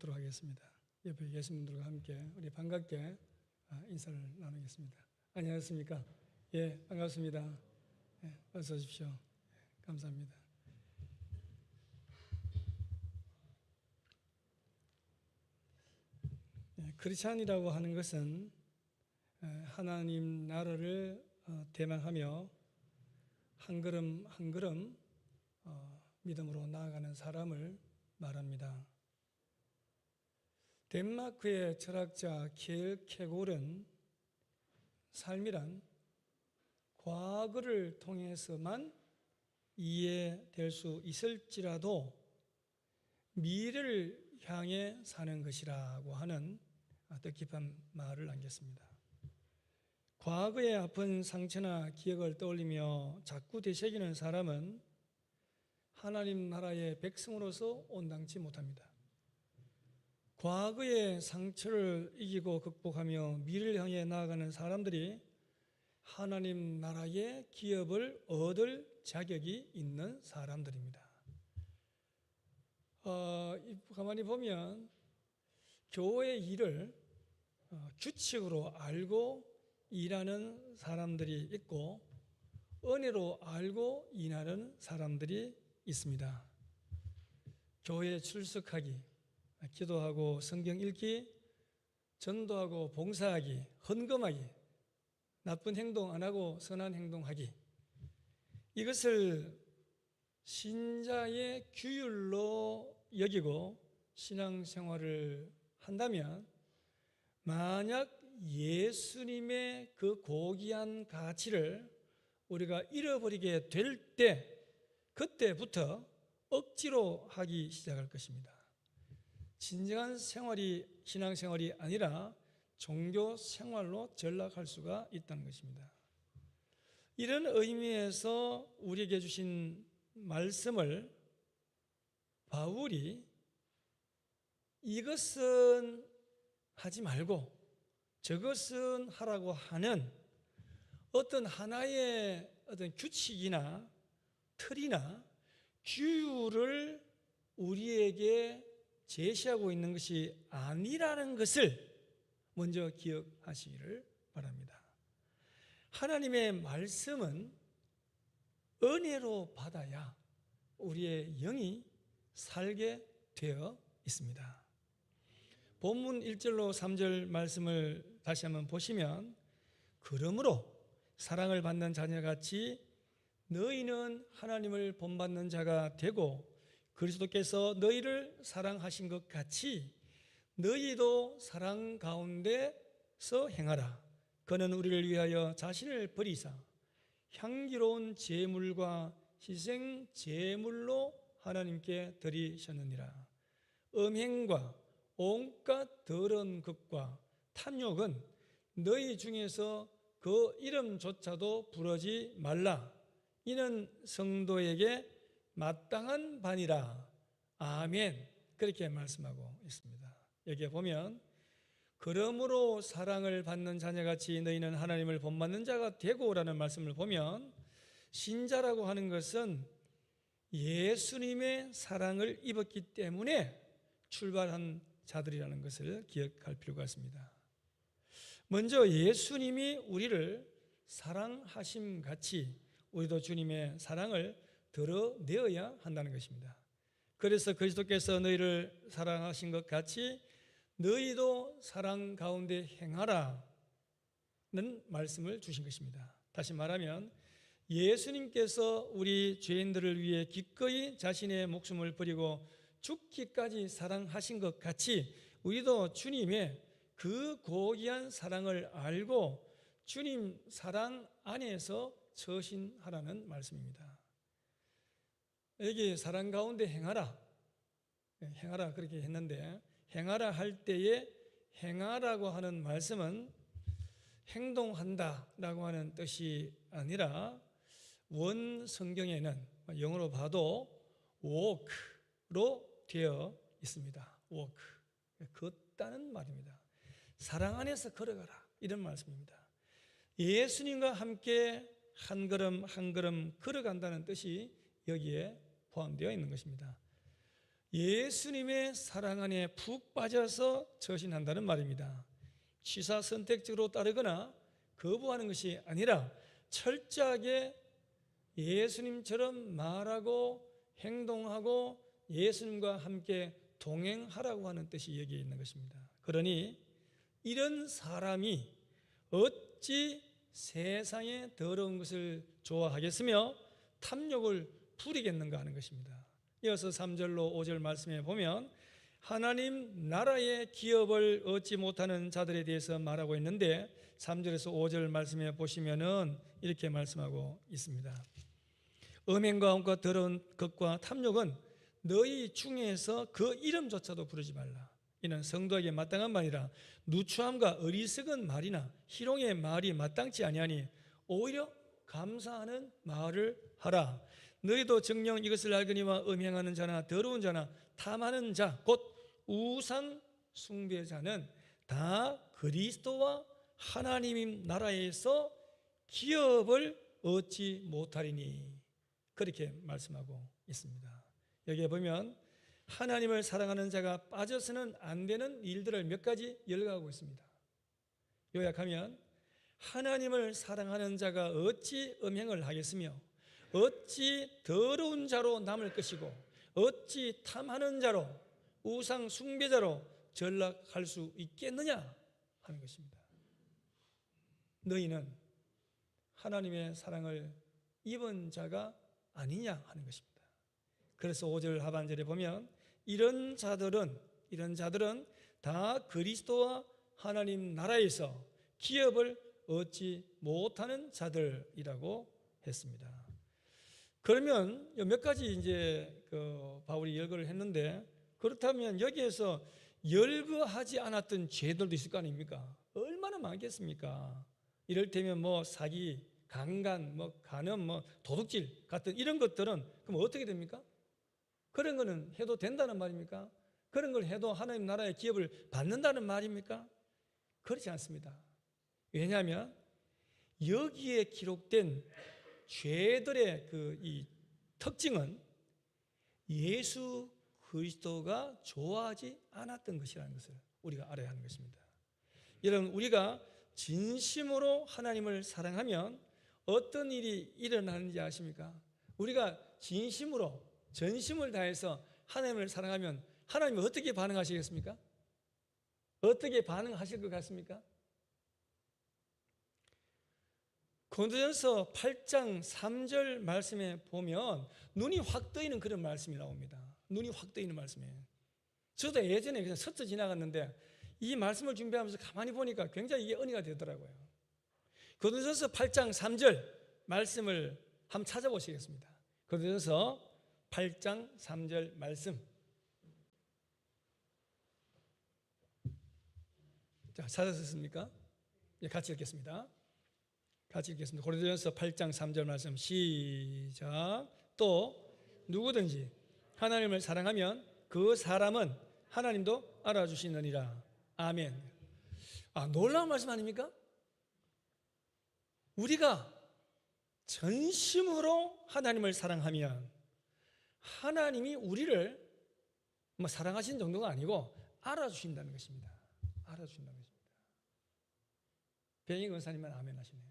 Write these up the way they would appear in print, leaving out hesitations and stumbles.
갖도록 하겠습니다. 옆에 계신 분들과 함께 우리 반갑게 인사를 나누겠습니다. 안녕하십니까? 예, 반갑습니다. 예, 어서 오십시오. 예, 감사합니다. 예, 크리스찬이라고 하는 것은 하나님 나라를 대망하며 한 걸음 한 걸음 믿음으로 나아가는 사람을 말합니다. 덴마크의 철학자 킬케고르는 삶이란 과거를 통해서만 이해될 수 있을지라도 미래를 향해 사는 것이라고 하는 뜻깊은 말을 남겼습니다. 과거의 아픈 상처나 기억을 떠올리며 자꾸 되새기는 사람은 하나님 나라의 백성으로서 온당치 못합니다. 과거의 상처를 이기고 극복하며 미래를 향해 나아가는 사람들이 하나님 나라의 기업을 얻을 자격이 있는 사람들입니다. 가만히 보면 교회 일을 규칙으로 알고 일하는 사람들이 있고 은혜로 알고 일하는 사람들이 있습니다. 교회에 출석하기, 기도하고 성경 읽기, 전도하고 봉사하기, 헌금하기, 나쁜 행동 안 하고 선한 행동하기, 이것을 신자의 규율로 여기고 신앙생활을 한다면 만약 예수님의 그 고귀한 가치를 우리가 잃어버리게 될 때 그때부터 억지로 하기 시작할 것입니다. 진정한 생활이 신앙생활이 아니라 종교 생활로 전락할 수가 있다는 것입니다. 이런 의미에서 우리에게 주신 말씀을 바울이 이것은 하지 말고 저것은 하라고 하는 어떤 하나의 어떤 규칙이나 틀이나 규율을 우리에게 제시하고 있는 것이 아니라는 것을 먼저 기억하시기를 바랍니다. 하나님의 말씀은 은혜로 받아야 우리의 영이 살게 되어 있습니다. 본문 1절로 3절 말씀을 다시 한번 보시면 그러므로 사랑을 받는 자녀같이 너희는 하나님을 본받는 자가 되고 그리스도께서 너희를 사랑하신 것 같이 너희도 사랑 가운데서 행하라. 그는 우리를 위하여 자신을 버리사 향기로운 제물과 희생 제물로 하나님께 드리셨느니라. 음행과 온갖 더러운 것과 탐욕은 너희 중에서 그 이름조차도 부르지 말라. 이는 성도에게 마땅한 바니라. 아멘. 그렇게 말씀하고 있습니다. 여기에 보면 그러므로 사랑을 받는 자녀같이 너희는 하나님을 본받는 자가 되고라는 말씀을 보면 신자라고 하는 것은 예수님의 사랑을 입었기 때문에 출발한 자들이라는 것을 기억할 필요가 있습니다. 먼저 예수님이 우리를 사랑하심 같이 우리도 주님의 사랑을 드러내어야 한다는 것입니다. 그래서 그리스도께서 너희를 사랑하신 것 같이 너희도 사랑 가운데 행하라는 말씀을 주신 것입니다. 다시 말하면 예수님께서 우리 죄인들을 위해 기꺼이 자신의 목숨을 버리고 죽기까지 사랑하신 것 같이 우리도 주님의 그 고귀한 사랑을 알고 주님 사랑 안에서 처신하라는 말씀입니다. 여기 사랑 가운데 행하라, 행하라 그렇게 했는데 행하라 할 때에 행하라고 하는 말씀은 행동한다라고 하는 뜻이 아니라 원 성경에는 영어로 봐도 walk로 되어 있습니다. walk, 걷다는 말입니다. 사랑 안에서 걸어가라 이런 말씀입니다. 예수님과 함께 한 걸음 한 걸음 걸어간다는 뜻이 여기에 포함되어 있는 것입니다. 예수님의 사랑 안에 푹 빠져서 처신한다는 말입니다. 취사 선택적으로 따르거나 거부하는 것이 아니라 철저하게 예수님처럼 말하고 행동하고 예수님과 함께 동행하라고 하는 뜻이 여기에 있는 것입니다. 그러니 이런 사람이 어찌 세상의 더러운 것을 좋아하겠으며 탐욕을 부리겠는가 하는 것입니다. 이어서 3절로 5절 말씀에 보면 하나님 나라의 기업을 얻지 못하는 자들에 대해서 말하고 있는데 3절에서 5절 말씀에 보시면은 이렇게 말씀하고 있습니다. 음행과 험과 더러운 것과 탐욕은 너희 중에서 그 이름조차도 부르지 말라. 이는 성도에게 마땅한 말이라. 누추함과 어리석은 말이나 희롱의 말이 마땅치 아니하니 오히려 감사하는 말을 하라. 너희도 정녕 이것을 알거니와 음행하는 자나 더러운 자나 탐하는 자 곧 우상 숭배자는 다 그리스도와 하나님 나라에서 기업을 얻지 못하리니 그렇게 말씀하고 있습니다. 여기에 보면 하나님을 사랑하는 자가 빠져서는 안 되는 일들을 몇 가지 열거하고 있습니다. 요약하면 하나님을 사랑하는 자가 어찌 음행을 하겠으며 어찌 더러운 자로 남을 것이고 어찌 탐하는 자로 우상 숭배자로 전락할 수 있겠느냐 하는 것입니다. 너희는 하나님의 사랑을 입은 자가 아니냐 하는 것입니다. 그래서 5절 하반절에 보면 이런 자들은 다 그리스도와 하나님 나라에서 기업을 얻지 못하는 자들이라고 했습니다. 그러면 몇 가지 이제 바울이 열거를 했는데 그렇다면 여기에서 열거하지 않았던 죄들도 있을 거 아닙니까? 얼마나 많겠습니까? 이를테면 사기, 강간, 간음, 도둑질 같은 이런 것들은 그럼 어떻게 됩니까? 그런 거는 해도 된다는 말입니까? 그런 걸 해도 하나님 나라의 기업을 받는다는 말입니까? 그렇지 않습니다. 왜냐하면 여기에 기록된 죄들의 이 특징은 예수 그리스도가 좋아하지 않았던 것이라는 것을 우리가 알아야 하는 것입니다. 여러분, 우리가 진심으로 하나님을 사랑하면 어떤 일이 일어나는지 아십니까? 우리가 진심으로 전심을 다해서 하나님을 사랑하면 하나님은 어떻게 반응하시겠습니까? 어떻게 반응하실 것 같습니까? 고린도전서 8장 3절 말씀에 보면 눈이 확 뜨이는 그런 말씀이 나옵니다. 눈이 확 뜨이는 말씀이에요. 저도 예전에 그냥 스쳐 지나갔는데 이 말씀을 준비하면서 가만히 보니까 굉장히 이게 은혜가 되더라고요. 고린도전서 8장 3절 말씀을 한번 찾아보시겠습니다. 고린도전서 8장 3절 말씀. 자, 찾으셨습니까? 같이 읽겠습니다. 고린도전서 8장 3절 말씀 시작. 또 누구든지 하나님을 사랑하면 그 사람은 하나님도 알아주시느니라. 아멘. 놀라운 말씀 아닙니까? 우리가 전심으로 하나님을 사랑하면 하나님이 우리를 사랑하시는 정도가 아니고 알아주신다는 것입니다. 알아주신다는 것입니다. 배영희 권사님은 아멘 하시네요.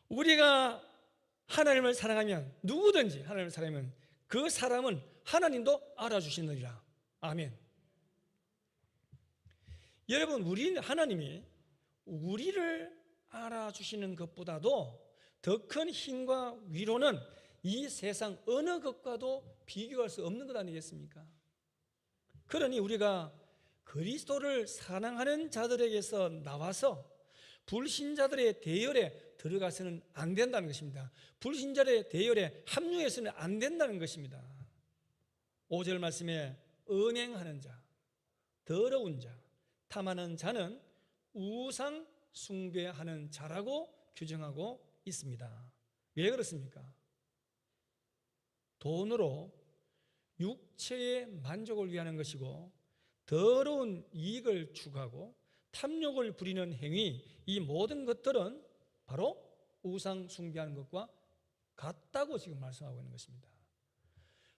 우리가 하나님을 사랑하면 누구든지 하나님을 사랑하면 그 사람은 하나님도 알아주시느니라. 아멘. 여러분, 하나님이 우리를 알아주시는 것보다도 더 큰 힘과 위로는 이 세상 어느 것과도 비교할 수 없는 것 아니겠습니까? 그러니 우리가 그리스도를 사랑하는 자들에게서 나와서 불신자들의 대열에 들어가서는 안 된다는 것입니다. 불신자들의 대열에 합류해서는 안 된다는 것입니다. 5절 말씀에 음행하는 자, 더러운 자, 탐하는 자는 우상 숭배하는 자라고 규정하고 있습니다. 왜 그렇습니까? 돈으로 육체의 만족을 위하는 것이고 더러운 이익을 추구하고 탐욕을 부리는 행위, 이 모든 것들은 바로 우상 숭배하는 것과 같다고 지금 말씀하고 있는 것입니다.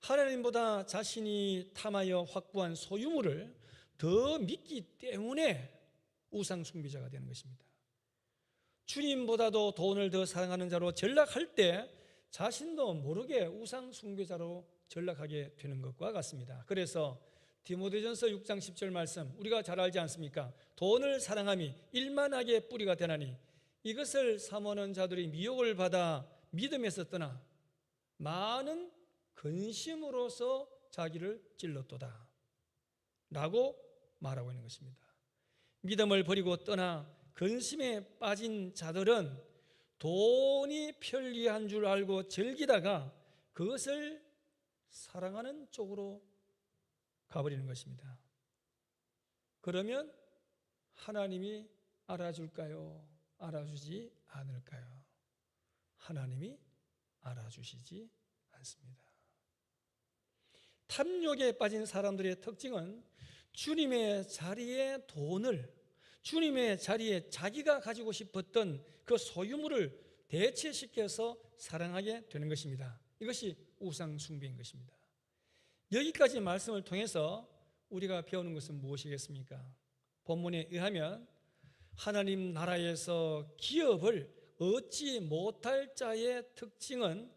하나님보다 자신이 탐하여 확보한 소유물을 더 믿기 때문에 우상 숭배자가 되는 것입니다. 주님보다도 돈을 더 사랑하는 자로 전락할 때 자신도 모르게 우상 숭배자로 전락하게 되는 것과 같습니다. 그래서 디모데전서 6장 10절 말씀 우리가 잘 알지 않습니까? 돈을 사랑함이 일만하게 뿌리가 되나니 이것을 삼하는 자들이 미혹을 받아 믿음에서 떠나 많은 근심으로서 자기를 찔렀도다 라고 말하고 있는 것입니다. 믿음을 버리고 떠나 근심에 빠진 자들은 돈이 편리한 줄 알고 즐기다가 그것을 사랑하는 쪽으로 가버리는 것입니다. 그러면 하나님이 알아줄까요? 알아주지 않을까요? 하나님이 알아주시지 않습니다. 탐욕에 빠진 사람들의 특징은 주님의 자리에 돈을, 주님의 자리에 자기가 가지고 싶었던 그 소유물을 대체시켜서 사랑하게 되는 것입니다. 이것이 우상 숭배인 것입니다. 여기까지 말씀을 통해서 우리가 배우는 것은 무엇이겠습니까? 본문에 의하면 하나님 나라에서 기업을 얻지 못할 자의 특징은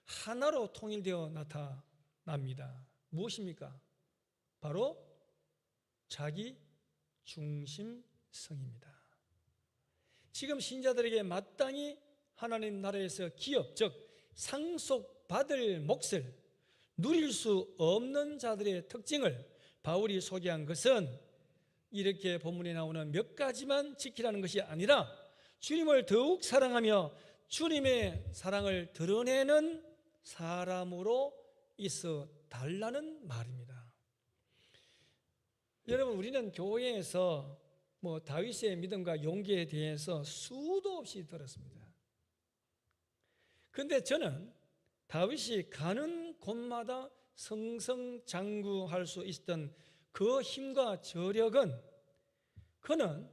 하나로 통일되어 나타납니다. 무엇입니까? 바로 자기 중심성입니다. 지금 신자들에게 마땅히 하나님 나라에서 기업, 즉 상속받을 몫을 누릴 수 없는 자들의 특징을 바울이 소개한 것은 이렇게 본문에 나오는 몇 가지만 지키라는 것이 아니라 주님을 더욱 사랑하며 주님의 사랑을 드러내는 사람으로 있어 달라는 말입니다. 여러분, 우리는 교회에서 다윗의 믿음과 용기에 대해서 수도 없이 들었습니다. 그런데 저는 다윗이 가는 곳마다 승승장구할 수 있었던 그 힘과 저력은 그는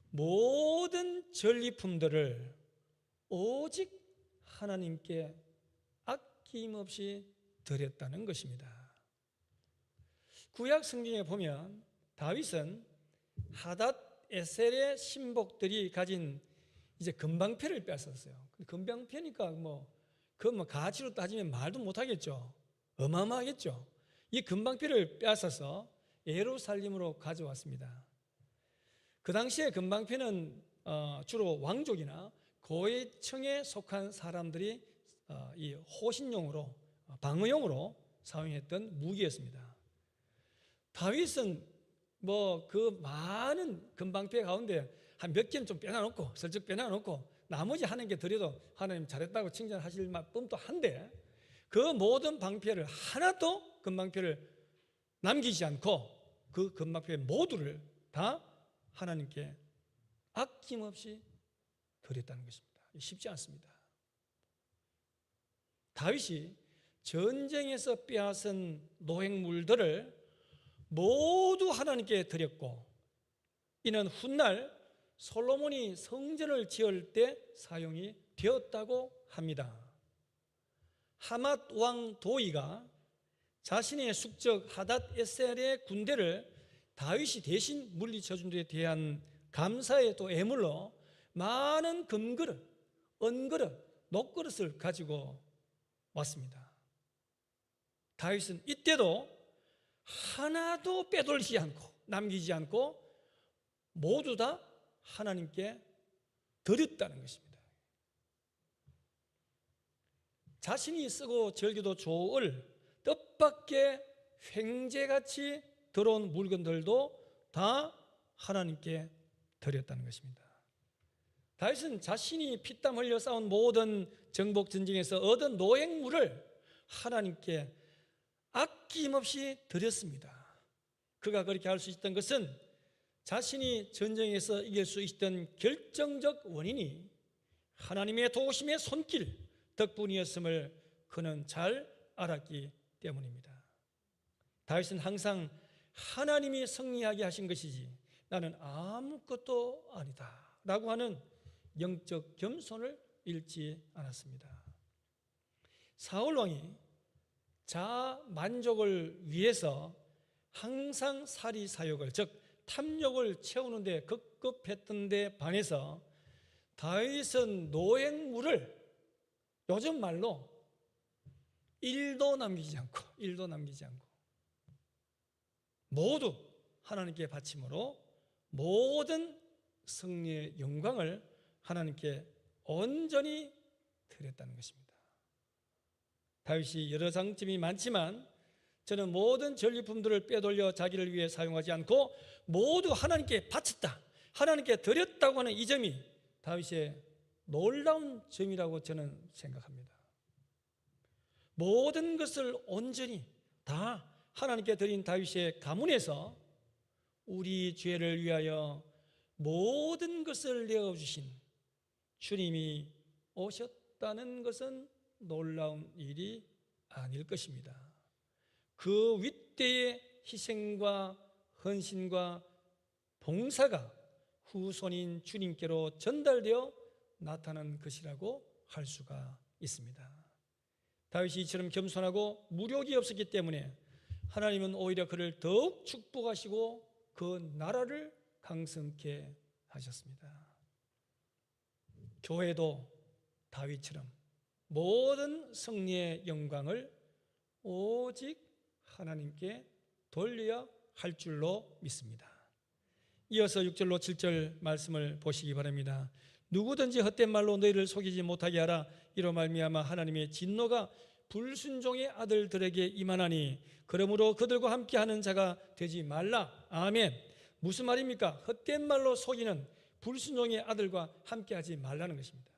모든 전리품들을 오직 하나님께 아낌없이 드렸다는 것입니다. 구약 성경에 보면 다윗은 하닷 에셀의 신복들이 가진 이제 금방패를 뺏었어요. 금방패니까 가치로 따지면 말도 못하겠죠. 어마어마하겠죠. 이 금방패를 빼앗아서 예루살렘으로 가져왔습니다. 그 당시에 금방패는 주로 왕족이나 고위층에 속한 사람들이 이 호신용으로 방어용으로 사용했던 무기였습니다. 다윗은 그 많은 금방패 가운데 한 몇 개는 좀 빼놔놓고 슬쩍 빼놔놓고 나머지 하는 게 드려도 하나님 잘했다고 칭찬하실 법도 한데 그 모든 방패를 하나도 금방패를 남기지 않고 그 금방패 모두를 다 하나님께 아낌없이 드렸다는 것입니다. 쉽지 않습니다. 다윗이 전쟁에서 빼앗은 노획물들을 모두 하나님께 드렸고 이는 훗날 솔로몬이 성전을 지을 때 사용이 되었다고 합니다. 하맛 왕 도이가 자신의 숙적 하닷 에셀의 군대를 다윗이 대신 물리쳐준 데 대한 감사의 또 애물로 많은 금그릇, 은그릇, 녹그릇을 가지고 왔습니다. 다윗은 이때도 하나도 빼돌리지 않고 남기지 않고 모두 다 하나님께 드렸다는 것입니다. 자신이 쓰고 즐겨도 좋을 뜻밖의 횡재같이 들어온 물건들도 다 하나님께 드렸다는 것입니다. 다윗은 자신이 피땀 흘려 싸운 모든 정복 전쟁에서 얻은 노획물을 하나님께 아낌없이 드렸습니다. 그가 그렇게 할 수 있었던 것은 자신이 전쟁에서 이길 수 있었던 결정적 원인이 하나님의 도우심의 손길 덕분이었음을 그는 잘 알았기 때문입니다. 다윗은 항상 하나님이 승리하게 하신 것이지 나는 아무것도 아니다 라고 하는 영적 겸손을 잃지 않았습니다. 사울 왕이 자아 만족을 위해서 항상 사리사욕을, 즉 탐욕을 채우는 데 급급했던 데 반해서 다윗은 노획물을 요즘 말로 일도 남기지 않고 모두 하나님께 바침으로 모든 승리의 영광을 하나님께 온전히 드렸다는 것입니다. 다윗이 여러 장점이 많지만 저는 모든 전리품들을 빼돌려 자기를 위해 사용하지 않고 모두 하나님께 바쳤다, 하나님께 드렸다고 하는 이 점이 다윗의 놀라운 점이라고 저는 생각합니다. 모든 것을 온전히 다 하나님께 드린 다윗의 가문에서 우리 죄를 위하여 모든 것을 내어주신 주님이 오셨다는 것은 놀라운 일이 아닐 것입니다. 그 윗대의 희생과 헌신과 봉사가 후손인 주님께로 전달되어 나타난 것이라고 할 수가 있습니다. 다윗이 이처럼 겸손하고 무력이 없었기 때문에 하나님은 오히려 그를 더욱 축복하시고 그 나라를 강성케 하셨습니다. 교회도 다윗처럼 모든 승리의 영광을 오직 하나님께 돌려야 할 줄로 믿습니다. 이어서 6절로 7절 말씀을 보시기 바랍니다. 누구든지 헛된 말로 너희를 속이지 못하게 하라. 이로 말미암아 하나님의 진노가 불순종의 아들들에게 임하나니 그러므로 그들과 함께하는 자가 되지 말라. 아멘. 무슨 말입니까? 헛된 말로 속이는 불순종의 아들과 함께하지 말라는 것입니다.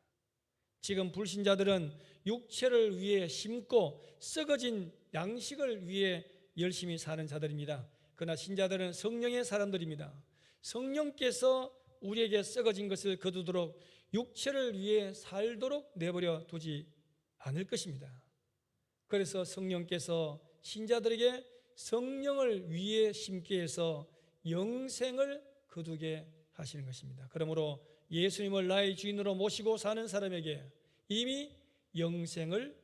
지금 불신자들은 육체를 위해 심고 썩어진 양식을 위해 열심히 사는 자들입니다. 그러나 신자들은 성령의 사람들입니다. 성령께서 우리에게 썩어진 것을 거두도록 육체를 위해 살도록 내버려 두지 않을 것입니다. 그래서 성령께서 신자들에게 성령을 위해 심게 해서 영생을 거두게 하시는 것입니다. 그러므로 예수님을 나의 주인으로 모시고 사는 사람에게 이미 영생을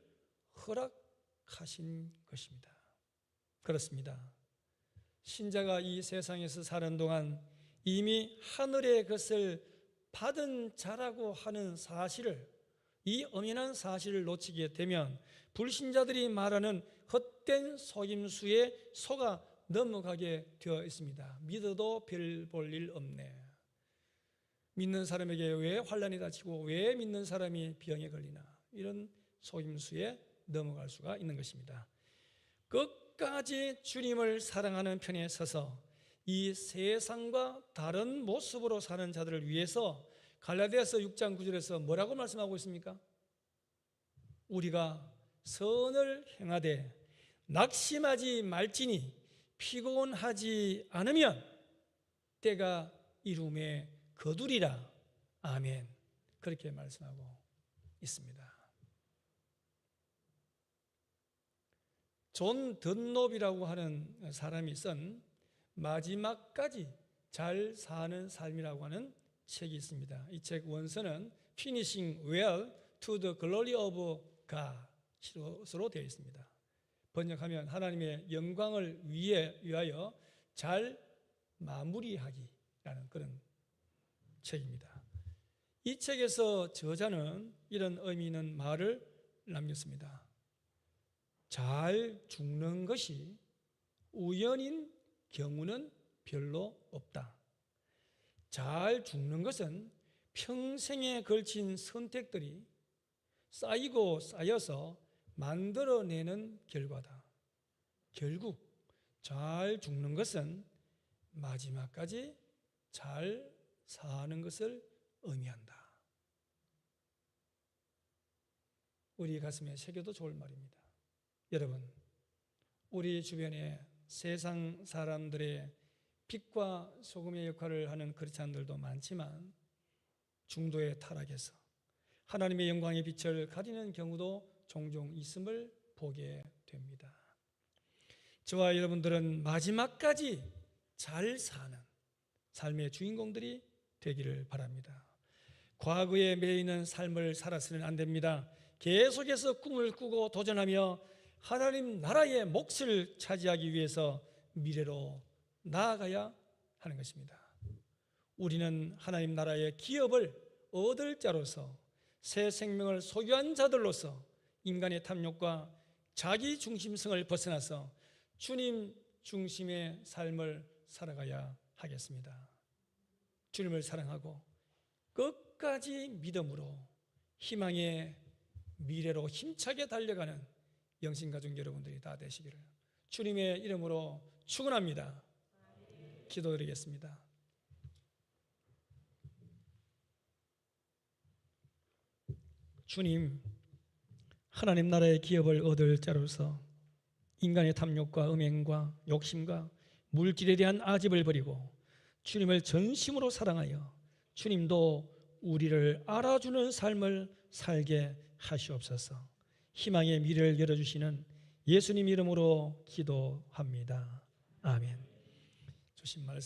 허락하신 것입니다. 그렇습니다. 신자가 이 세상에서 사는 동안 이미 하늘의 것을 받은 자라고 하는 사실을, 이 엄연한 사실을 놓치게 되면 불신자들이 말하는 헛된 속임수에 속아 넘어가게 되어 있습니다. 믿어도 별 볼 일 없네. 믿는 사람에게 왜 환난이 닥치고 왜 믿는 사람이 병에 걸리나, 이런 속임수에 넘어갈 수가 있는 것입니다. 끝까지 주님을 사랑하는 편에 서서 이 세상과 다른 모습으로 사는 자들을 위해서 갈라디아서 6장 9절에서 뭐라고 말씀하고 있습니까? 우리가 선을 행하되 낙심하지 말지니 피곤하지 않으면 때가 이름에 거두리라. 아멘. 그렇게 말씀하고 있습니다. 존 던롭이라고 하는 사람이 쓴 마지막까지 잘 사는 삶이라고 하는 책이 있습니다. 이 책 원서는 Finishing Well to the Glory of God으로 되어 있습니다. 번역하면 하나님의 영광을 위하여 잘 마무리하기라는 그런 책입니다. 이 책에서 저자는 이런 의미 있는 말을 남겼습니다. 잘 죽는 것이 우연인 경우는 별로 없다. 잘 죽는 것은 평생에 걸친 선택들이 쌓이고 쌓여서 만들어내는 결과다. 결국 잘 죽는 것은 마지막까지 잘 사는 것을 의미한다. 우리 가슴에 새겨도 좋을 말입니다. 여러분, 우리 주변에 세상 사람들의 빛과 소금의 역할을 하는 크리스찬들도 많지만 중도에 타락해서 하나님의 영광의 빛을 가리는 경우도 종종 있음을 보게 됩니다. 저와 여러분들은 마지막까지 잘 사는 삶의 주인공들이 되기를 바랍니다. 과거에 매이는 삶을 살아서는 안 됩니다. 계속해서 꿈을 꾸고 도전하며 하나님 나라의 몫을 차지하기 위해서 미래로 나아가야 하는 것입니다. 우리는 하나님 나라의 기업을 얻을 자로서 새 생명을 소유한 자들로서 인간의 탐욕과 자기 중심성을 벗어나서 주님 중심의 삶을 살아가야 하겠습니다. 주님을 사랑하고 끝까지 믿음으로 희망의 미래로 힘차게 달려가는 영신가족 여러분들이 다 되시기를 주님의 이름으로 축원합니다. 기도드리겠습니다. 주님, 하나님 나라의 기업을 얻을 자로서 인간의 탐욕과 음행과 욕심과 물질에 대한 아집을 버리고 주님을 전심으로 사랑하여 주님도 우리를 알아주는 삶을 살게 하시옵소서. 희망의 미래를 열어주시는 예수님 이름으로 기도합니다. 아멘. 주신 말씀